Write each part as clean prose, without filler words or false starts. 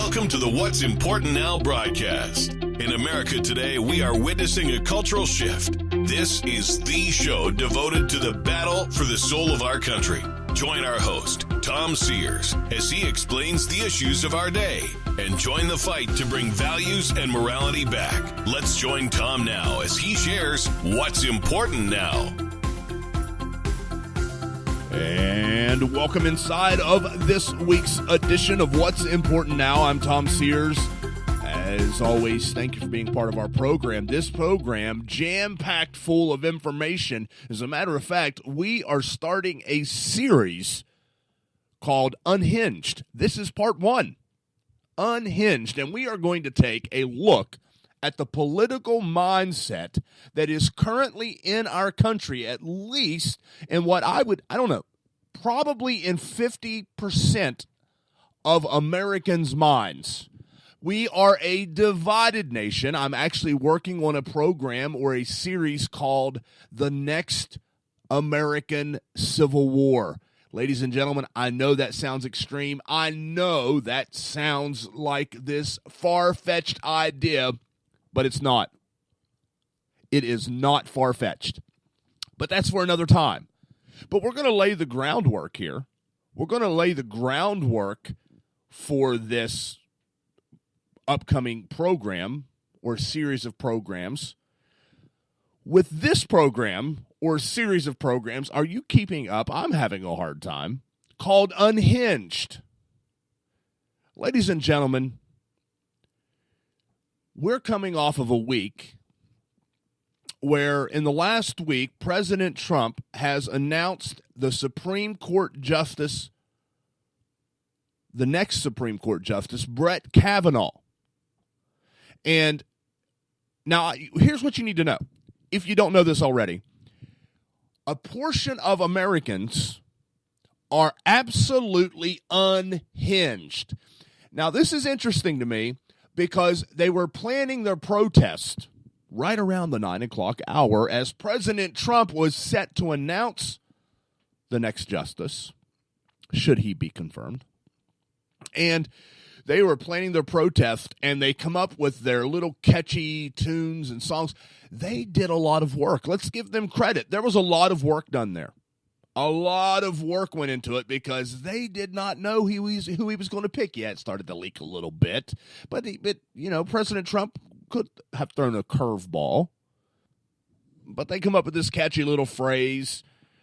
Welcome to the What's Important Now broadcast. In America today, we are witnessing a cultural shift. This is the show devoted to the battle for the soul of our country. Join our host, Tom Sears, as he explains the issues of our day and join the fight to bring values and morality back. Let's join Tom now as he shares what's important now. And welcome inside of this week's edition of What's Important Now. I'm Tom Sears. As always, thank you for being part of our program. This program, jam-packed full of information. As a matter of fact, we are starting a series called Unhinged. This is part one, Unhinged, and we are going to take a look at the political mindset that is currently in our country, at least in what probably in 50% of Americans' minds. We are a divided nation. I'm actually working on a program or a series called The Next American Civil War. Ladies and gentlemen, I know that sounds extreme. I know that sounds like this far-fetched idea, but it's not. It is not far-fetched. But that's for another time. But we're going to lay the groundwork here. We're going to lay the groundwork for this upcoming program or series of programs. With this program or series of programs, are you keeping up? I'm having a hard time. Called Unhinged. Ladies and gentlemen, we're coming off of a week where in the last week, President Trump has announced the Supreme Court Justice, the next Supreme Court Justice, Brett Kavanaugh. And now, here's what you need to know. If you don't know this already, a portion of Americans are absolutely unhinged. Now, this is interesting to me because they were planning their protest right around the 9 o'clock hour as President Trump was set to announce the next justice, should he be confirmed. And they were planning their protest, and they come up with their little catchy tunes and songs. They did a lot of work. Let's give them credit. There was a lot of work done there. A lot of work went into it because they did not know who he was going to pick. Yeah, it started to leak a little bit. But President Trump could have thrown a curveball. But they come up with this catchy little phrase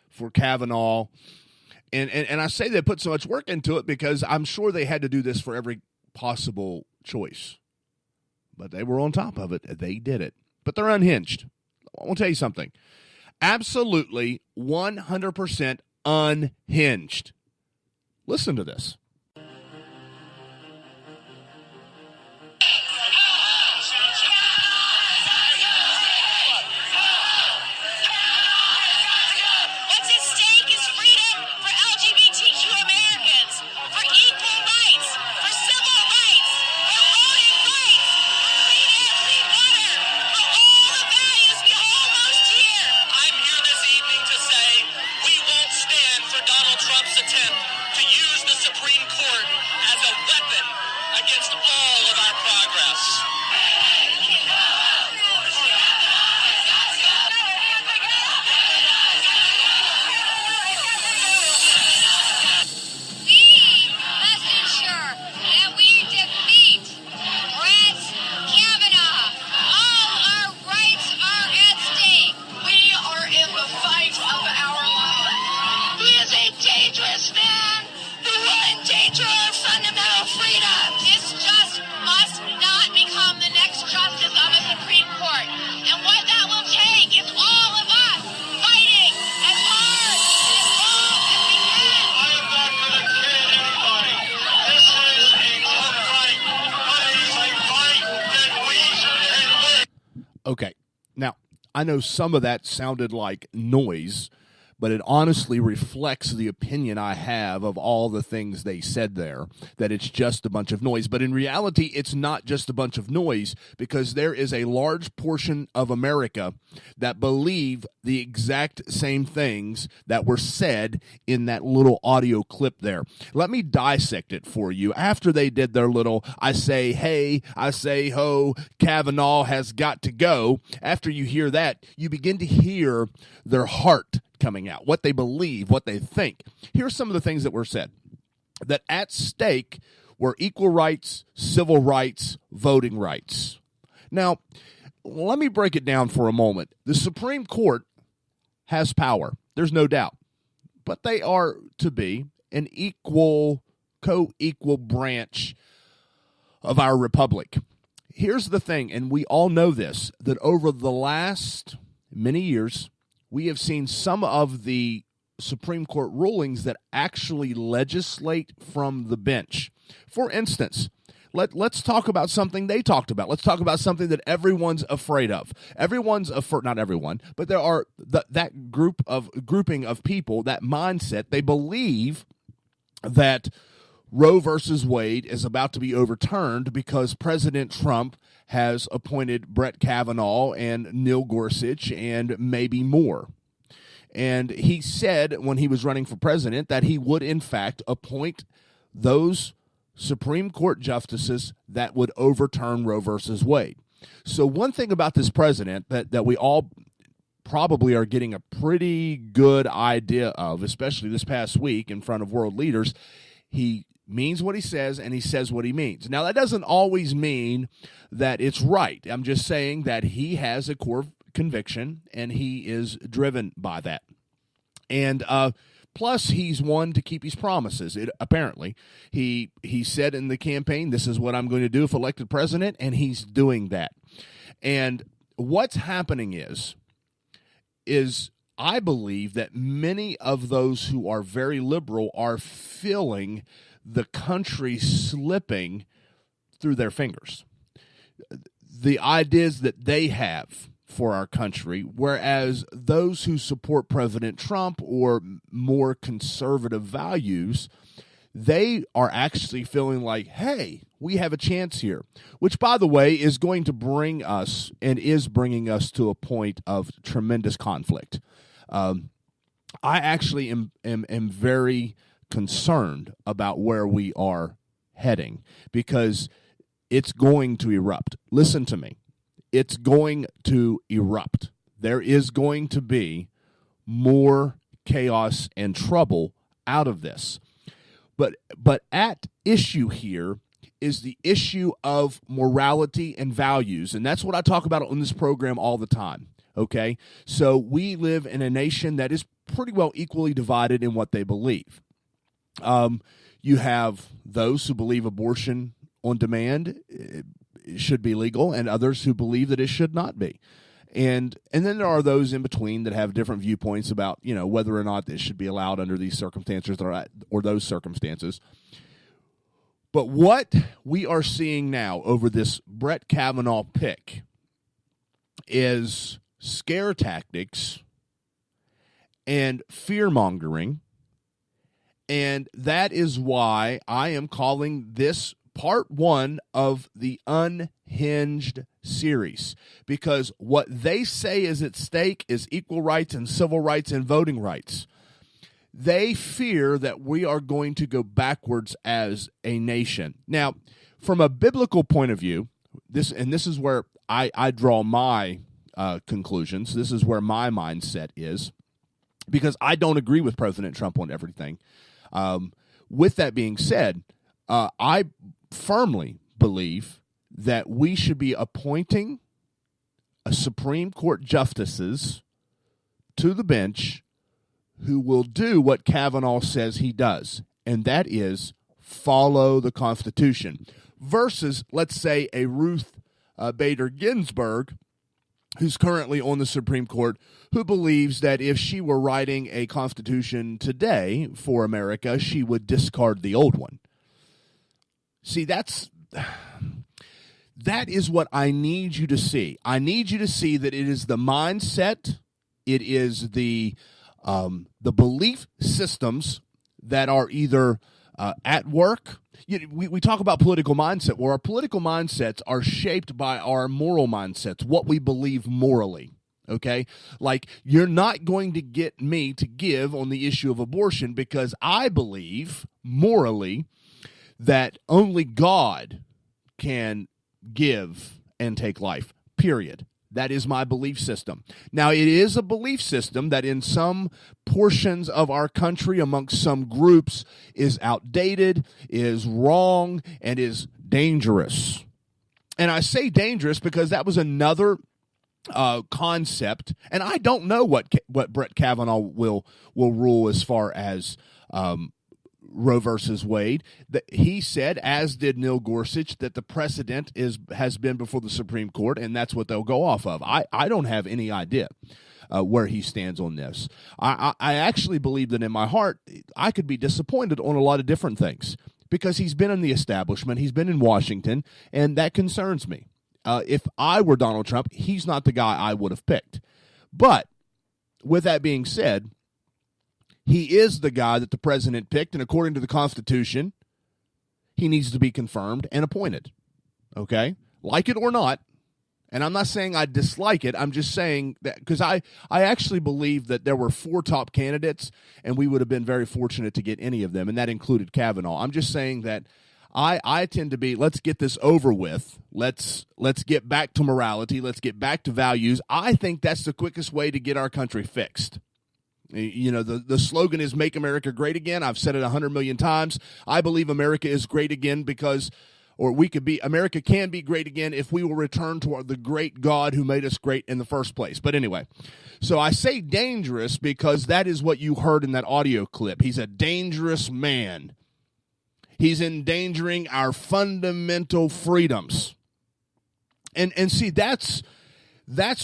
for Kavanaugh. And I say they put so much work into it because I'm sure they had to do this for every possible choice. But they were on top of it. They did it. But they're unhinged. I want to tell you something. Absolutely 100% unhinged. Listen to this. Okay, now, I know some of that sounded like noise, but it honestly reflects the opinion I have of all the things they said there, that it's just a bunch of noise. But in reality, it's not just a bunch of noise, because there is a large portion of America that believe the exact same things that were said in that little audio clip there. Let me dissect it for you. After they did their little, I say hey, I say ho, Kavanaugh has got to go, after you hear that, you begin to hear their heart coming out, what they believe, what they think. Here's some of the things that were said. That at stake were equal rights, civil rights, voting rights. Now, let me break it down for a moment. The Supreme Court has power. There's no doubt. But they are to be an co-equal branch of our republic. Here's the thing, and we all know this, that over the last many years, we have seen some of the Supreme Court rulings that actually legislate from the bench. For instance, let's talk about something they talked about. Let's talk about something that everyone's afraid of. Not everyone, but there are that grouping of people, that mindset. They believe that Roe versus Wade is about to be overturned because President Trump has appointed Brett Kavanaugh and Neil Gorsuch and maybe more. And he said when he was running for president that he would, in fact, appoint those Supreme Court justices that would overturn Roe versus Wade. So one thing about this president that we all probably are getting a pretty good idea of, especially this past week in front of world leaders, he means what he says, and he says what he means. Now, that doesn't always mean that it's right. I'm just saying that he has a core conviction, and he is driven by that. And plus, he's one to keep his promises. Apparently, he said in the campaign, this is what I'm going to do if elected president, and he's doing that. And what's happening is I believe that many of those who are very liberal are feeling the country slipping through their fingers. The ideas that they have for our country, whereas those who support President Trump or more conservative values, they are actually feeling like, hey, we have a chance here, which, by the way, is going to bring us and is bringing us to a point of tremendous conflict. I actually am very concerned about where we are heading, because it's going to erupt. Listen to me. It's going to erupt. There is going to be more chaos and trouble out of this. But at issue here is the issue of morality and values, and that's what I talk about on this program all the time. Okay? So we live in a nation that is pretty well equally divided in what they believe. You have those who believe abortion on demand should be legal, and others who believe that it should not be. And then there are those in between that have different viewpoints about, whether or not this should be allowed under these circumstances or those circumstances. But what we are seeing now over this Brett Kavanaugh pick is scare tactics and fear-mongering, and that is why I am calling this part 1 of the Unhinged series, because what they say is at stake is equal rights and civil rights and voting rights. They fear that we are going to go backwards as a nation. Now, from a biblical point of view, this is where I draw my conclusions. This is where my mindset is, because I don't agree with President Trump on everything. With that being said, I firmly believe that we should be appointing a Supreme Court justices to the bench who will do what Kavanaugh says he does, and that is follow the Constitution, versus, let's say, a Ruth Bader Ginsburg, who's currently on the Supreme Court, who believes that if she were writing a constitution today for America, she would discard the old one. See, that is what I need you to see. I need you to see that it is the mindset, it is the the belief systems that are either at work. We talk about political mindset, where our political mindsets are shaped by our moral mindsets, what we believe morally. Okay? Like, you're not going to get me to give on the issue of abortion because I believe morally that only God can give and take life, period. That is my belief system. Now, it is a belief system that in some portions of our country, amongst some groups, is outdated, is wrong, and is dangerous. And I say dangerous because that was another concept, and I don't know what Brett Kavanaugh will rule as far as Roe versus Wade. That he said, as did Neil Gorsuch, that the precedent has been before the Supreme Court, and that's what they'll go off of. I don't have any idea where he stands on this. I actually believe that in my heart I could be disappointed on a lot of different things because he's been in the establishment, he's been in Washington, and that concerns me. If I were Donald Trump, he's not the guy I would have picked. But with that being said, he is the guy that the president picked, and according to the Constitution, he needs to be confirmed and appointed. Okay? Like it or not, and I'm not saying I dislike it, I'm just saying that because I actually believe that there were 4 top candidates, and we would have been very fortunate to get any of them, and that included Kavanaugh. I'm just saying that I tend to be, let's get this over with. Let's get back to morality. Let's get back to values. I think that's the quickest way to get our country fixed. You know, the slogan is Make America Great Again. I've said it 100 million times. I believe America is great again because, America can be great again if we will return to the great God who made us great in the first place. But anyway, so I say dangerous because that is what you heard in that audio clip. He's a dangerous man. He's endangering our fundamental freedoms. And see, that's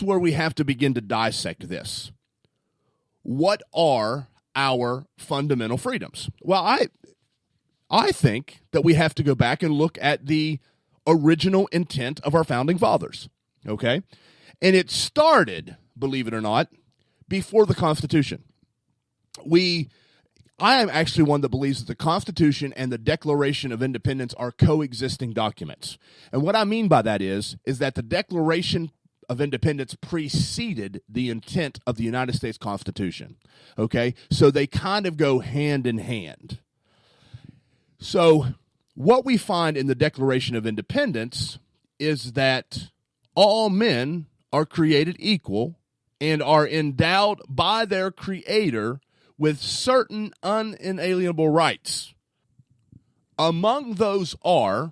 where we have to begin to dissect this. What are our fundamental freedoms? Well, I think that we have to go back and look at the original intent of our founding fathers, okay? And it started, believe it or not, before the Constitution. I am actually one that believes that the Constitution and the Declaration of Independence are coexisting documents. And what I mean by that is that the Declaration of Independence preceded the intent of the United States Constitution. Okay? So they kind of go hand in hand. So what we find in the Declaration of Independence is that all men are created equal and are endowed by their Creator with certain unalienable rights. Among those are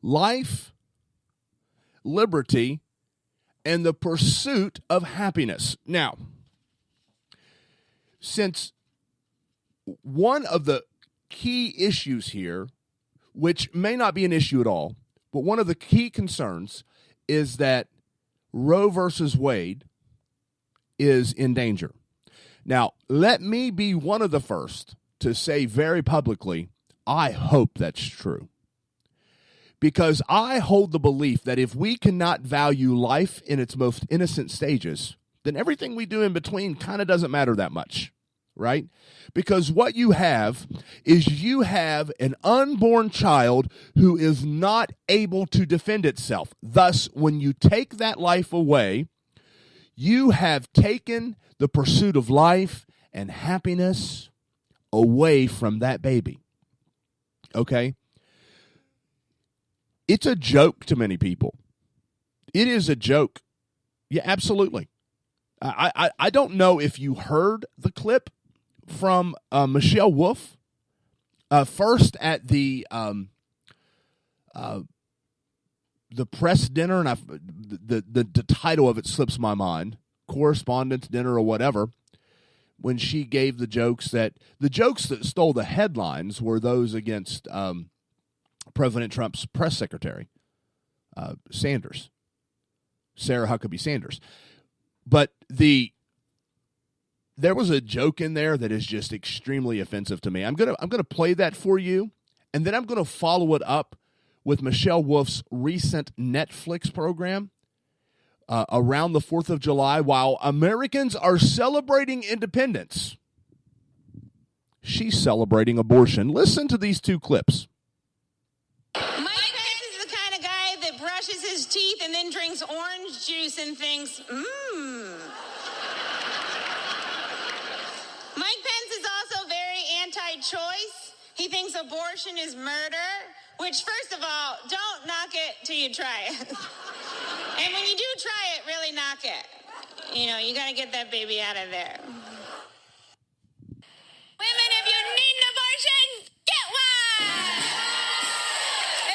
life, liberty, and the pursuit of happiness. Now, since one of the key issues here, which may not be an issue at all, but one of the key concerns is that Roe versus Wade is in danger. Now, let me be one of the first to say very publicly, I hope that's true. Because I hold the belief that if we cannot value life in its most innocent stages, then everything we do in between kind of doesn't matter that much, right? Because what you have is you have an unborn child who is not able to defend itself. Thus, when you take that life away, you have taken the pursuit of life and happiness away from that baby. Okay? It's a joke to many people. It is a joke. Yeah, absolutely. I don't know if you heard the clip from Michelle Wolf first at the press dinner, and the title of it slips my mind, correspondence dinner or whatever, when she gave the jokes that stole the headlines were those against President Trump's press secretary, Sanders, Sarah Huckabee Sanders. But there was a joke in there that is just extremely offensive to me. I'm gonna play that for you, and then I'm gonna follow it up with Michelle Wolf's recent Netflix program, around the 4th of July while Americans are celebrating independence. She's celebrating abortion. Listen to these two clips. Mike Pence is the kind of guy that brushes his teeth and then drinks orange juice and thinks, Mike Pence is also very anti-choice. He thinks abortion is murder, which, first of all, don't knock it till you try it. And when you do try it, really knock it. You know, you got to get that baby out of there. Women, if you need an abortion, get one!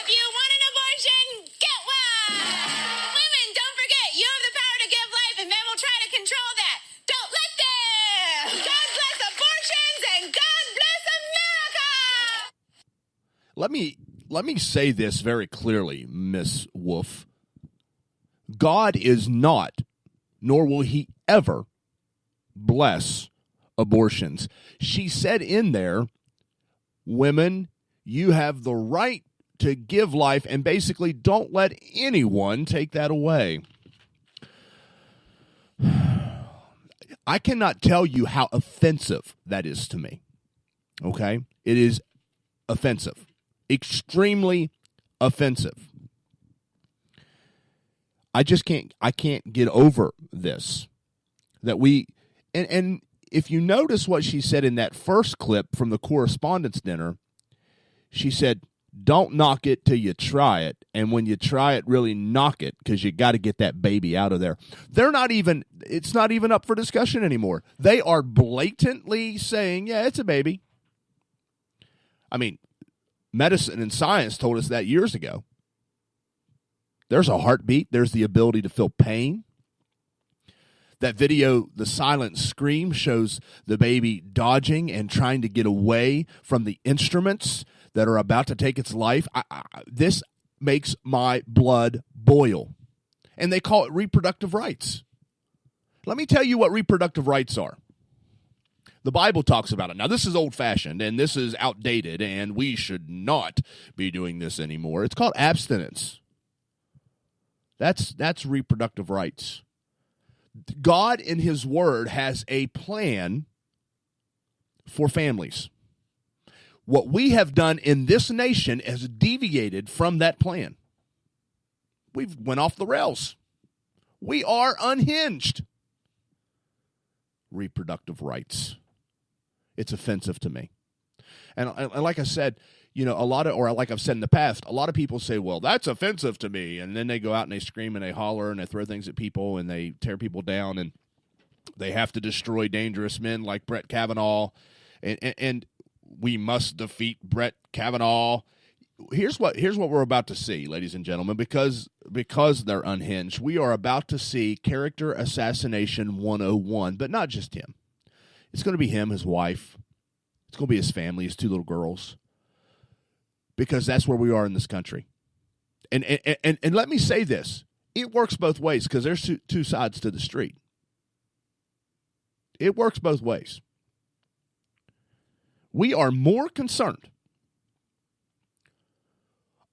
If you want an abortion, get one! Women, don't forget, you have the power to give life, and men will try to control that. Don't let them! God bless abortions, and God bless America! Let me say this very clearly, Miss Wolf. God is not, nor will he ever, bless abortions. She said in there, women, you have the right to give life, and basically don't let anyone take that away. I cannot tell you how offensive that is to me. Okay? It is offensive. Extremely offensive. I can't get over this. That we, and if you notice what she said in that first clip from the correspondence dinner, she said, don't knock it till you try it. And when you try it, really knock it, because you got to get that baby out of there. It's not even up for discussion anymore. They are blatantly saying, yeah, it's a baby. I mean, medicine and science told us that years ago. There's a heartbeat. There's the ability to feel pain. That video, the silent scream, shows the baby dodging and trying to get away from the instruments that are about to take its life. This makes my blood boil. And they call it reproductive rights. Let me tell you what reproductive rights are. The Bible talks about it. Now, this is old-fashioned, and this is outdated, and we should not be doing this anymore. It's called abstinence. That's reproductive rights. God in his word has a plan for families. What we have done in this nation has deviated from that plan. We've went off the rails. We are unhinged. Reproductive rights. It's offensive to me. And like I said, you know, like I've said in the past, a lot of people say, well, that's offensive to me. And then they go out and they scream and they holler and they throw things at people and they tear people down and they have to destroy dangerous men like Brett Kavanaugh. And we must defeat Brett Kavanaugh. Here's what we're about to see, ladies and gentlemen, because they're unhinged. We are about to see character assassination 101, but not just him. It's going to be him, his wife. It's going to be his family, his two little girls. Because that's where we are in this country. And let me say this. It works both ways because there's two sides to the street. It works both ways. We are more concerned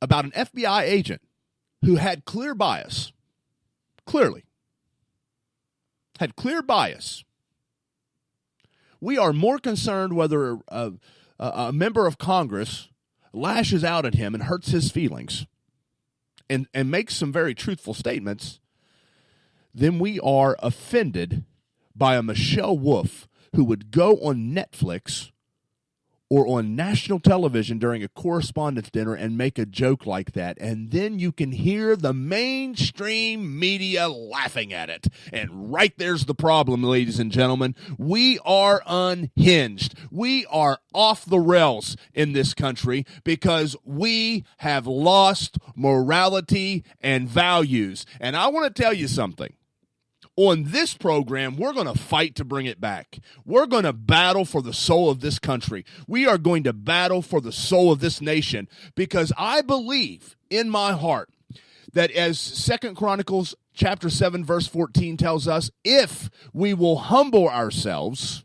about an FBI agent who had clear bias, clearly, had clear bias. We are more concerned whether a member of Congress lashes out at him and hurts his feelings and makes some very truthful statements than we are offended by a Michelle Wolf who would go on Netflix or on national television during a correspondence dinner and make a joke like that, and then you can hear the mainstream media laughing at it. And right there's the problem, ladies and gentlemen. We are unhinged. We are off the rails in this country because we have lost morality and values. And I want to tell you something. On this program, we're going to fight to bring it back. We're going to battle for the soul of this country. We are going to battle for the soul of this nation because I believe in my heart that as 2 Chronicles chapter 7, verse 14 tells us, if we will humble ourselves,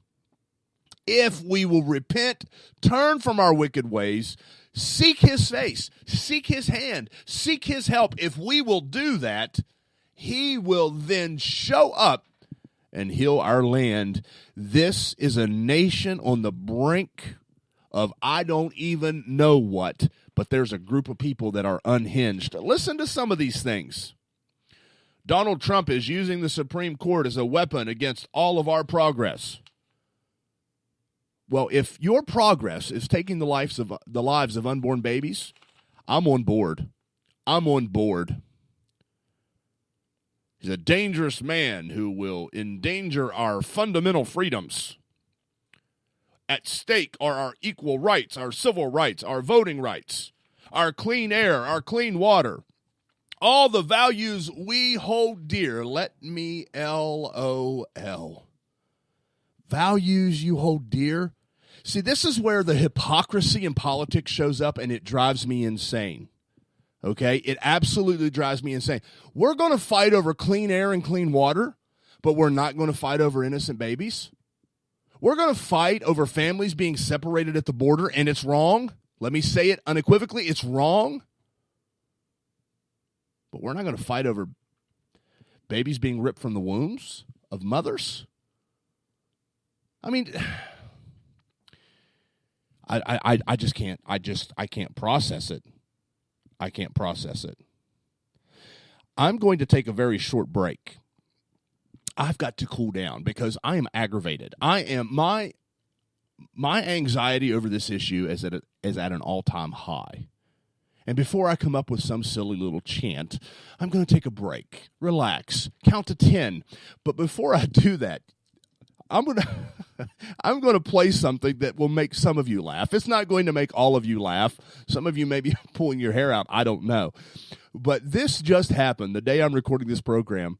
if we will repent, turn from our wicked ways, seek his face, seek his hand, seek his help, if we will do that, he will then show up and heal our land. This is a nation on the brink of I don't even know what, but there's a group of people that are unhinged. Listen to some of these things. Donald Trump is using the Supreme Court as a weapon against all of our progress. Well, if your progress is taking the lives of unborn babies, I'm on board. I'm on board. He's a dangerous man who will endanger our fundamental freedoms. At stake are our equal rights, our civil rights, our voting rights, our clean air, our clean water. All the values we hold dear. Let me LOL. Values you hold dear? See, this is where the hypocrisy in politics shows up, and it drives me insane. Okay? It absolutely drives me insane. We're going to fight over clean air and clean water, but we're not going to fight over innocent babies. We're going to fight over families being separated at the border, and it's wrong. Let me say it unequivocally. It's wrong. But we're not going to fight over babies being ripped from the wombs of mothers. I mean, I just can't. I can't process it. I can't process it. I'm going to take a very short break. I've got to cool down because I am aggravated. My anxiety over this issue is at an all-time high. And before I come up with some silly little chant, I'm going to take a break, relax, count to 10. But before I do that, I'm going to play something that will make some of you laugh. It's not going to make all of you laugh. Some of you may be pulling your hair out. I don't know. But this just happened the day I'm recording this program.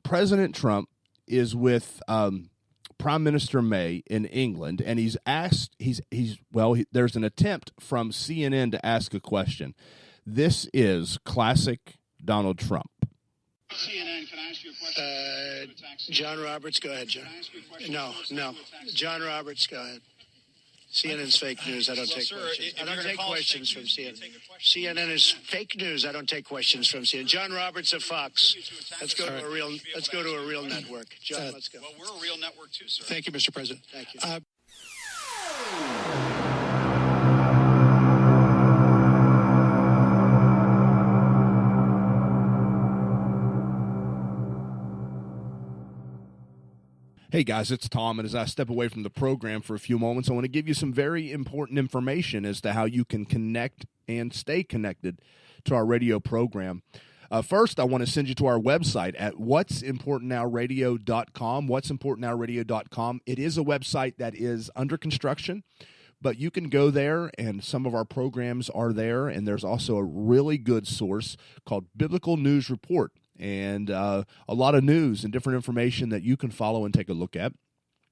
President Trump is with Prime Minister May in England, and there's an attempt from CNN to ask a question. This is classic Donald Trump. CNN, can I ask you a question? John Roberts, go ahead, John. No. John Roberts, go ahead. CNN's fake news. I don't take questions. I don't take questions from CNN. CNN is fake news. I don't take questions from CNN. John Roberts of Fox. Let's go to a real. Let's go to a real network. John, let's go. Well, we're a real network too, sir. Thank you, Mr. President. Thank you. Hey guys, it's Tom, and as I step away from the program for a few moments, I want to give you some very important information as to how you can connect and stay connected to our radio program. First, I want to send you to our website at what'simportantnowradio.com, what'simportantnowradio.com. It is a website that is under construction, but you can go there, and some of our programs are there, and there's also a really good source called Biblical News Report. And a lot of news and different information that you can follow and take a look at.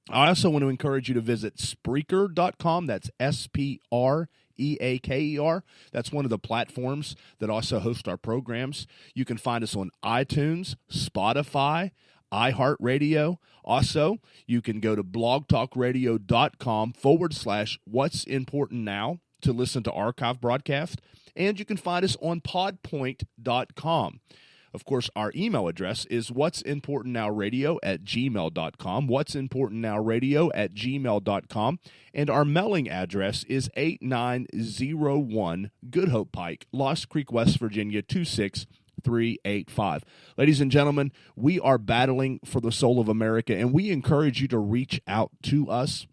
I also want to encourage you to visit Spreaker.com. That's Spreaker. That's one of the platforms that also host our programs. You can find us on iTunes, Spotify, iHeartRadio. Also, you can go to blogtalkradio.com/What's Important Now to listen to archive broadcasts. And you can find us on podpoint.com. Of course, our email address is what'simportantnowradio@gmail.com, what'simportantnowradio@gmail.com, and our mailing address is 8901 Good Hope Pike, Lost Creek, West Virginia, 26385. Ladies and gentlemen, we are battling for the soul of America, and we encourage you to reach out to us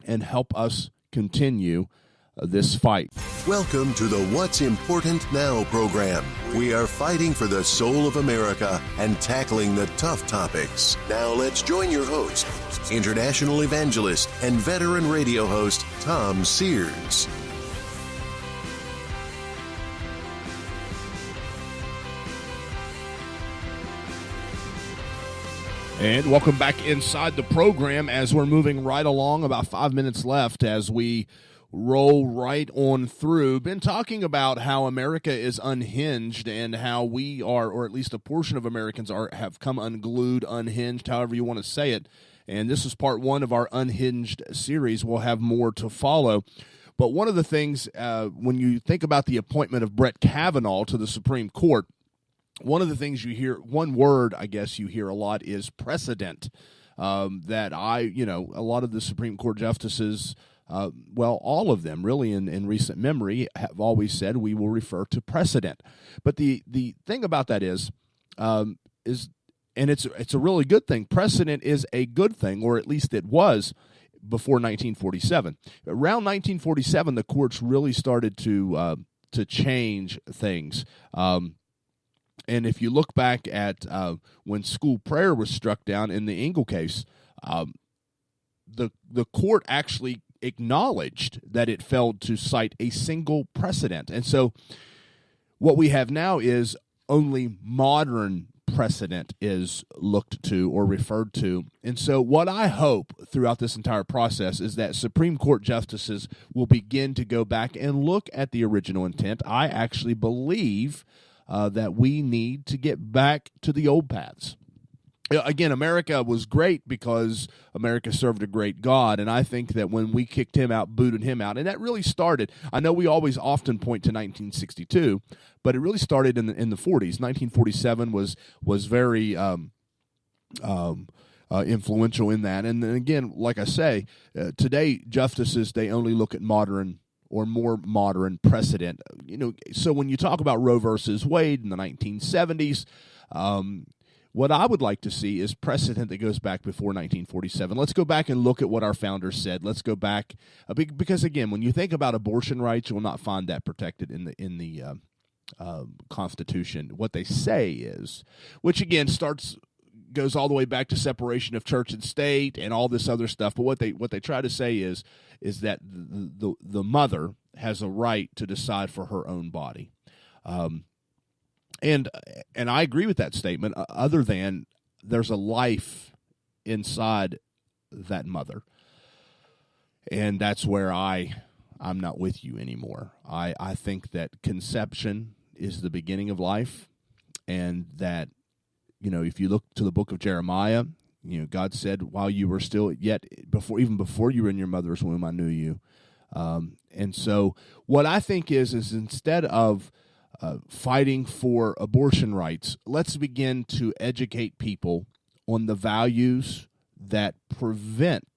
and help us continue this fight. Welcome to the What's Important Now program. We are fighting for the soul of America and tackling the tough topics. Now let's join your host, international evangelist and veteran radio host, Tom Sears. And welcome back inside the program as we're moving right along, about 5 minutes left as we roll right on through. Been talking about how America is unhinged and how we are, or at least a portion of Americans have come unglued, unhinged, however you want to say it. And this is part one of our Unhinged series. We'll have more to follow. But one of the things, when you think about the appointment of Brett Kavanaugh to the Supreme Court, one of the things you hear, one word I guess you hear a lot is precedent. That a lot of the Supreme Court justices, all of them really in recent memory have always said we will refer to precedent. But the thing about that is and it's a really good thing. Precedent is a good thing, or at least it was before 1947. Around 1947, the courts really started to change things. And if you look back at when school prayer was struck down in the Engel case, the court actually acknowledged that it failed to cite a single precedent. And so what we have now is only modern precedent is looked to or referred to. And so what I hope throughout this entire process is that Supreme Court justices will begin to go back and look at the original intent. I actually believe that we need to get back to the old paths. Again, America was great because America served a great God, and I think that when we kicked him out, booted him out, and that really started, I know we always often point to 1962, but it really started in the 40s. 1947 was very influential in that. And then again, like I say, today justices, they only look at modern or more modern precedent. So when you talk about Roe versus Wade in the 1970s, what I would like to see is precedent that goes back before 1947. Let's go back and look at what our founders said. Let's go back because again, when you think about abortion rights, you will not find that protected in the Constitution. What they say is, which again goes all the way back to separation of church and state and all this other stuff. But what they try to say is that the mother has a right to decide for her own body. And I agree with that statement, other than there's a life inside that mother. And that's where I'm not with you anymore. I think that conception is the beginning of life, and that, if you look to the book of Jeremiah, God said, while you were still even before you were in your mother's womb, I knew you. And so what I think is instead of fighting for abortion rights, let's begin to educate people on the values that prevent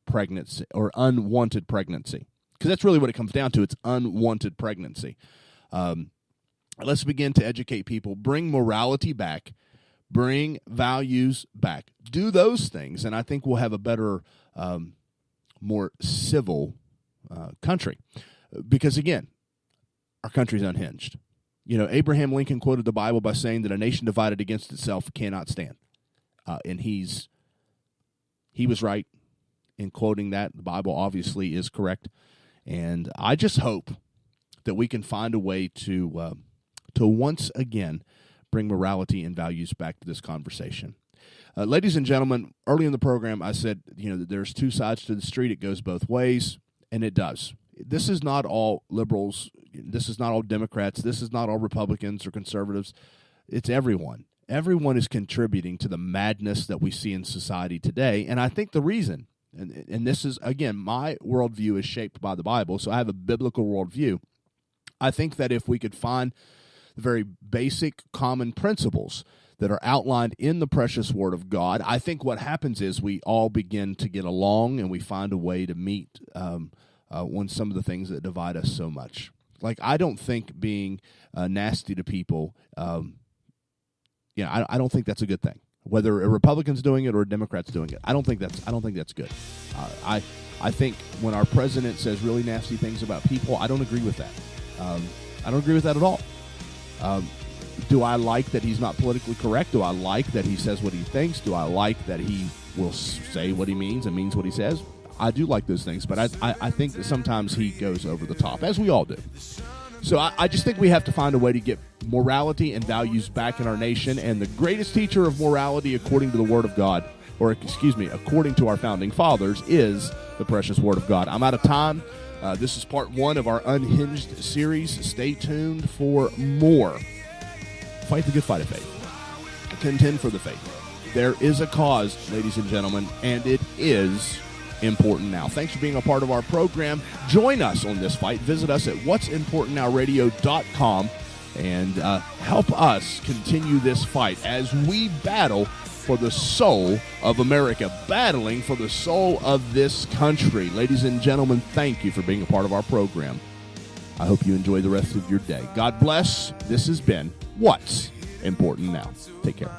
pregnancy or unwanted pregnancy. Because that's really what it comes down to. It's unwanted pregnancy. Let's begin to educate people, bring morality back, bring values back. Do those things, and I think we'll have a better, more civil country. Because, again, our country's unhinged. Abraham Lincoln quoted the Bible by saying that a nation divided against itself cannot stand. And he was right in quoting that. The Bible obviously is correct. And I just hope that we can find a way to once again bring morality and values back to this conversation. Ladies and gentlemen, early in the program I said, that there's two sides to the street. It goes both ways, and it does. This is not all liberals. This is not all Democrats. This is not all Republicans or conservatives. It's everyone. Everyone is contributing to the madness that we see in society today. And I think the reason, and this is, again, my worldview is shaped by the Bible, so I have a biblical worldview. I think that if we could find the very basic common principles that are outlined in the precious Word of God, I think what happens is we all begin to get along and we find a way to meet on some of the things that divide us so much. Like, I don't think being nasty to people, I don't think that's a good thing. Whether a Republican's doing it or a Democrat's doing it, I don't think that's good. I think when our president says really nasty things about people, I don't agree with that. I don't agree with that at all. Do I like that he's not politically correct? Do I like that he says what he thinks? Do I like that he will say what he means and means what he says? I do like those things, but I think that sometimes he goes over the top, as we all do. So I just think we have to find a way to get morality and values back in our nation, and the greatest teacher of morality, according to the Word of God, according to our founding fathers, is the precious Word of God. I'm out of time. This is part 1 of our Unhinged series. Stay tuned for more. Fight the good fight of faith. Contend for the faith. There is a cause, ladies and gentlemen, and it is important now. Thanks for being a part of our program. Join us on this fight. Visit us at whatsimportantnowradio.com. and help us continue this fight as we battle for the soul of America, battling for the soul of this country. Ladies and gentlemen, thank you for being a part of our program. I hope you enjoy the rest of your day. God bless. This has been What's Important Now. Take care.